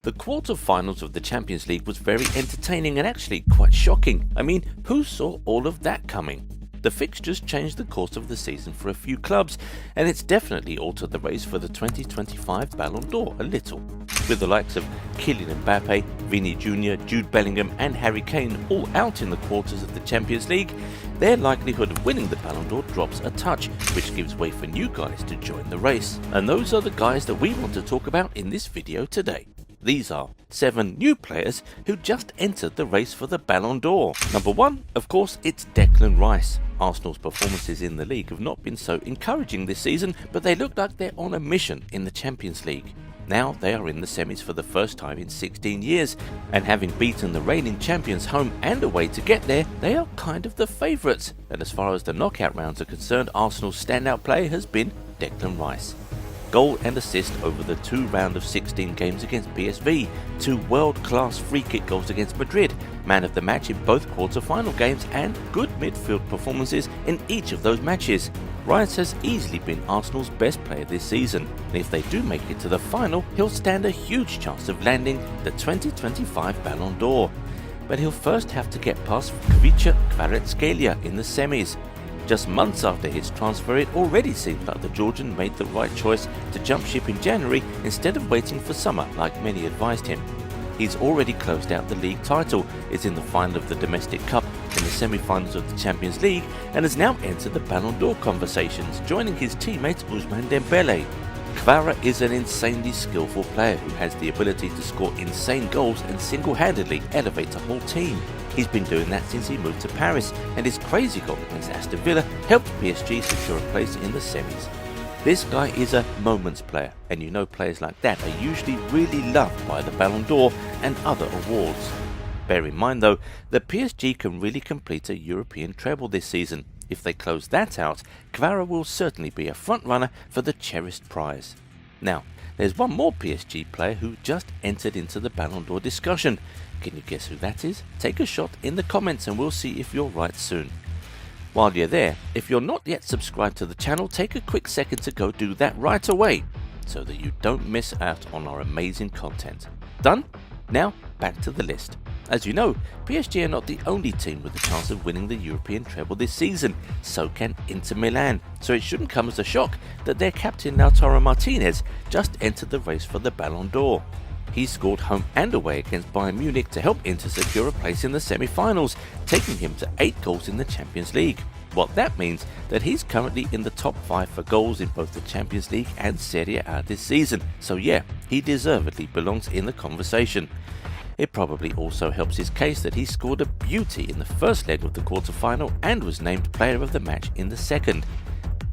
The quarter-finals of the Champions League was very entertaining and actually quite shocking. I mean, who saw all of that coming? The fixtures changed the course of the season for a few clubs, and it's definitely altered the race for the 2025 Ballon d'Or a little. With the likes of Kylian Mbappe, Vini Jr., Jude Bellingham and Harry Kane all out in the quarters of the Champions League, their likelihood of winning the Ballon d'Or drops a touch, which gives way for new guys to join the race. And those are the guys that we want to talk about in this video today. These are 7 new players who just entered the race for the Ballon d'Or. Number 1, of course, it's Declan Rice. Arsenal's performances in the league have not been so encouraging this season, but they look like they're on a mission in the Champions League. Now they are in the semis for the first time in 16 years, and having beaten the reigning champions home and away to get there, they are kind of the favourites. And as far as the knockout rounds are concerned, Arsenal's standout player has been Declan Rice. Goal and assist over the 2 round of 16 games against PSV, 2 world-class free-kick goals against Madrid, man of the match in both quarter-final games and good midfield performances in each of those matches. Rice has easily been Arsenal's best player this season, and if they do make it to the final, he'll stand a huge chance of landing the 2025 Ballon d'Or. But he'll first have to get past Kvaratskhelia in the semis. Just months after his transfer, it already seems like the Georgian made the right choice to jump ship in January instead of waiting for summer like many advised him. He's already closed out the league title, is in the final of the Domestic Cup, in the semi-finals of the Champions League, and has now entered the Ballon d'Or conversations, joining his teammate Ousmane Dembele. Kvara is an insanely skillful player who has the ability to score insane goals and single-handedly elevate a whole team. He's been doing that since he moved to Paris, and his crazy goal against Aston Villa helped PSG secure a place in the semis. This guy is a moments player, and you know players like that are usually really loved by the Ballon d'Or and other awards. Bear in mind though, that PSG can really complete a European treble this season. If they close that out, Kvara will certainly be a front-runner for the cherished prize. Now, there's one more PSG player who just entered into the Ballon d'Or discussion. Can you guess who that is? Take a shot in the comments and we'll see if you're right soon. While you're there, if you're not yet subscribed to the channel, take a quick second to go do that right away, so that you don't miss out on our amazing content. Done? Now, back to the list. As you know, PSG are not the only team with a chance of winning the European treble this season, so can Inter Milan, so it shouldn't come as a shock that their captain Lautaro Martinez just entered the race for the Ballon d'Or. He scored home and away against Bayern Munich to help Inter secure a place in the semi-finals, taking him to 8 goals in the Champions League. What that means that he's currently in the top 5 for goals in both the Champions League and Serie A this season, so yeah, he deservedly belongs in the conversation. It probably also helps his case that he scored a beauty in the first leg of the quarter-final and was named player of the match in the second.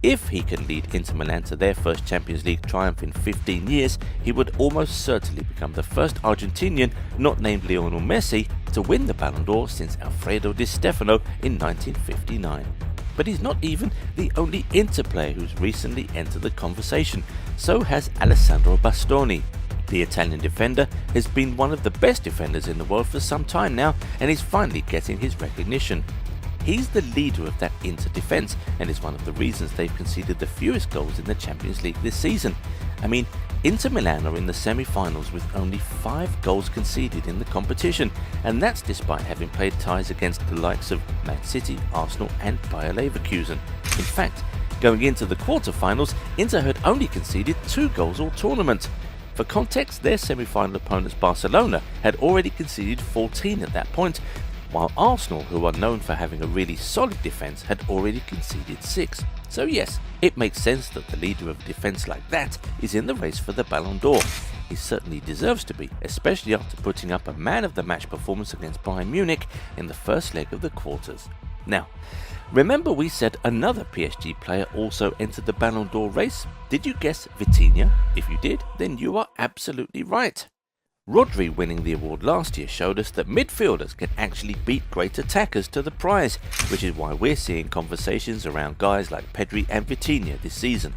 If he can lead Inter Milan to their first Champions League triumph in 15 years, he would almost certainly become the first Argentinian, not named Lionel Messi, to win the Ballon d'Or since Alfredo Di Stefano in 1959. But he's not even the only Inter player who's recently entered the conversation, so has Alessandro Bastoni. The Italian defender has been one of the best defenders in the world for some time now, and is finally getting his recognition. He's the leader of that Inter defence and is one of the reasons they've conceded the fewest goals in the Champions League this season. I mean, Inter Milan are in the semi-finals with only 5 goals conceded in the competition, and that's despite having played ties against the likes of Man City, Arsenal and Bayer Leverkusen. In fact, going into the quarter-finals, Inter had only conceded 2 goals all tournament. For context, their semi-final opponents Barcelona had already conceded 14 at that point, while Arsenal, who are known for having a really solid defence, had already conceded 6. So yes, it makes sense that the leader of a defence like that is in the race for the Ballon d'Or. He certainly deserves to be, especially after putting up a man-of-the-match performance against Bayern Munich in the first leg of the quarters. Now, remember we said another PSG player also entered the Ballon d'Or race? Did you guess Vitinha? If you did, then you are absolutely right. Rodri winning the award last year showed us that midfielders can actually beat great attackers to the prize, which is why we're seeing conversations around guys like Pedri and Vitinha this season.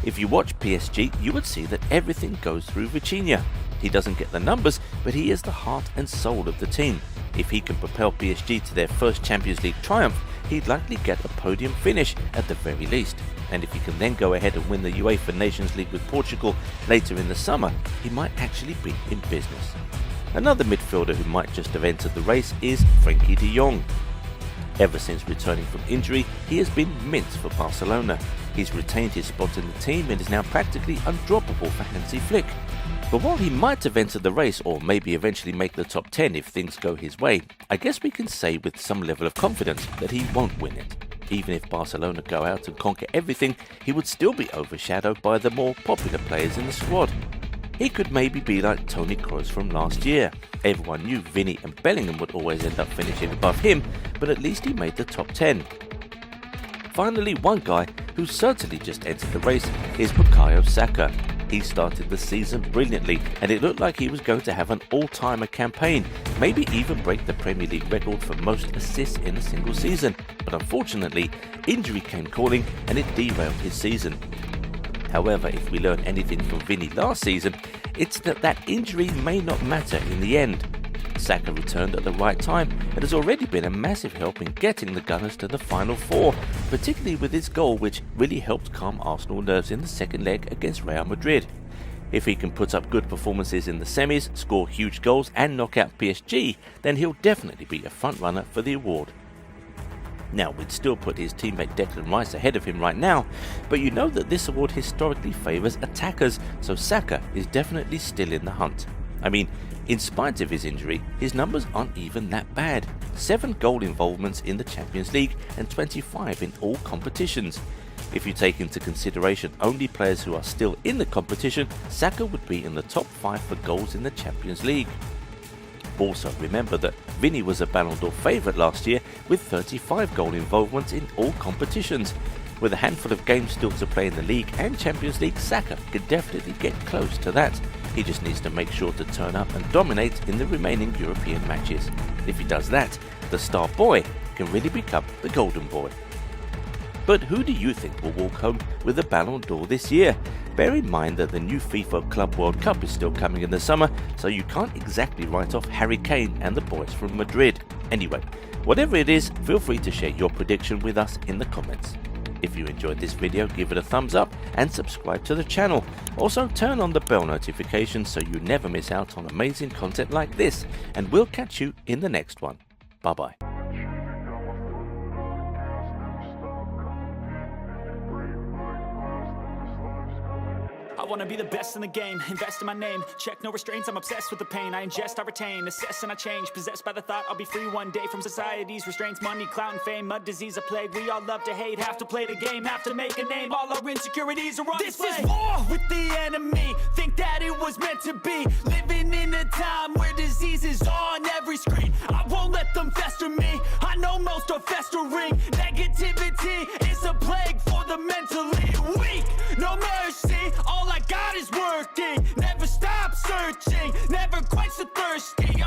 If you watch PSG, you would see that everything goes through Vitinha. He doesn't get the numbers, but he is the heart and soul of the team. If he can propel PSG to their first Champions League triumph, he'd likely get a podium finish at the very least. And if he can then go ahead and win the UEFA Nations League with Portugal later in the summer, he might actually be in business. Another midfielder who might just have entered the race is Frenkie de Jong. Ever since returning from injury, he has been mint for Barcelona. He's retained his spot in the team and is now practically undroppable for Hansi Flick. But while he might have entered the race or maybe eventually make the top 10 if things go his way, I guess we can say with some level of confidence that he won't win it. Even if Barcelona go out and conquer everything, he would still be overshadowed by the more popular players in the squad. He could maybe be like Toni Kroos from last year. Everyone knew Vinny and Bellingham would always end up finishing above him, but at least he made the top 10. Finally, one guy who certainly just entered the race is Bukayo Saka. He started the season brilliantly and it looked like he was going to have an all-timer campaign, maybe even break the Premier League record for most assists in a single season. But unfortunately, injury came calling and it derailed his season. However, if we learn anything from Vinny last season, it's that injury may not matter in the end. Saka returned at the right time and has already been a massive help in getting the Gunners to the Final Four, particularly with his goal which really helped calm Arsenal nerves in the second leg against Real Madrid. If he can put up good performances in the semis, score huge goals and knock out PSG, then he'll definitely be a front runner for the award. Now, we'd still put his teammate Declan Rice ahead of him right now, but you know that this award historically favours attackers, so Saka is definitely still in the hunt. I mean, in spite of his injury, his numbers aren't even that bad. 7 goal involvements in the Champions League and 25 in all competitions. If you take into consideration only players who are still in the competition, Saka would be in the top 5 for goals in the Champions League. Also, remember that Vinny was a Ballon d'Or favourite last year with 35 goal involvements in all competitions. With a handful of games still to play in the League and Champions League, Saka could definitely get close to that. He just needs to make sure to turn up and dominate in the remaining European matches. If he does that, the star boy can really become the golden boy. But who do you think will walk home with the Ballon d'Or this year? Bear in mind that the new FIFA Club World Cup is still coming in the summer, so you can't exactly write off Harry Kane and the boys from Madrid. Anyway, whatever it is, feel free to share your prediction with us in the comments. If you enjoyed this video, give it a thumbs up and subscribe to the channel. Also, turn on the bell notification so you never miss out on amazing content like this, and we'll catch you in the next one. Bye bye. I wanna be the best in the game, invest in my name, check no restraints, I'm obsessed with the pain. I ingest, I retain, assess and I change, possessed by the thought I'll be free one day from society's restraints. Money, clout and fame, mud, disease, a plague. We all love to hate, have to play the game, have to make a name. All our insecurities are on display. This is war with the enemy, think that it was meant to be. Living in a time where disease is on every screen. I won't let them fester me, I know most are festering. Negativity is a plague for the mentally weak. No mercy, all I got is working. Never stop searching, never quench the thirsty.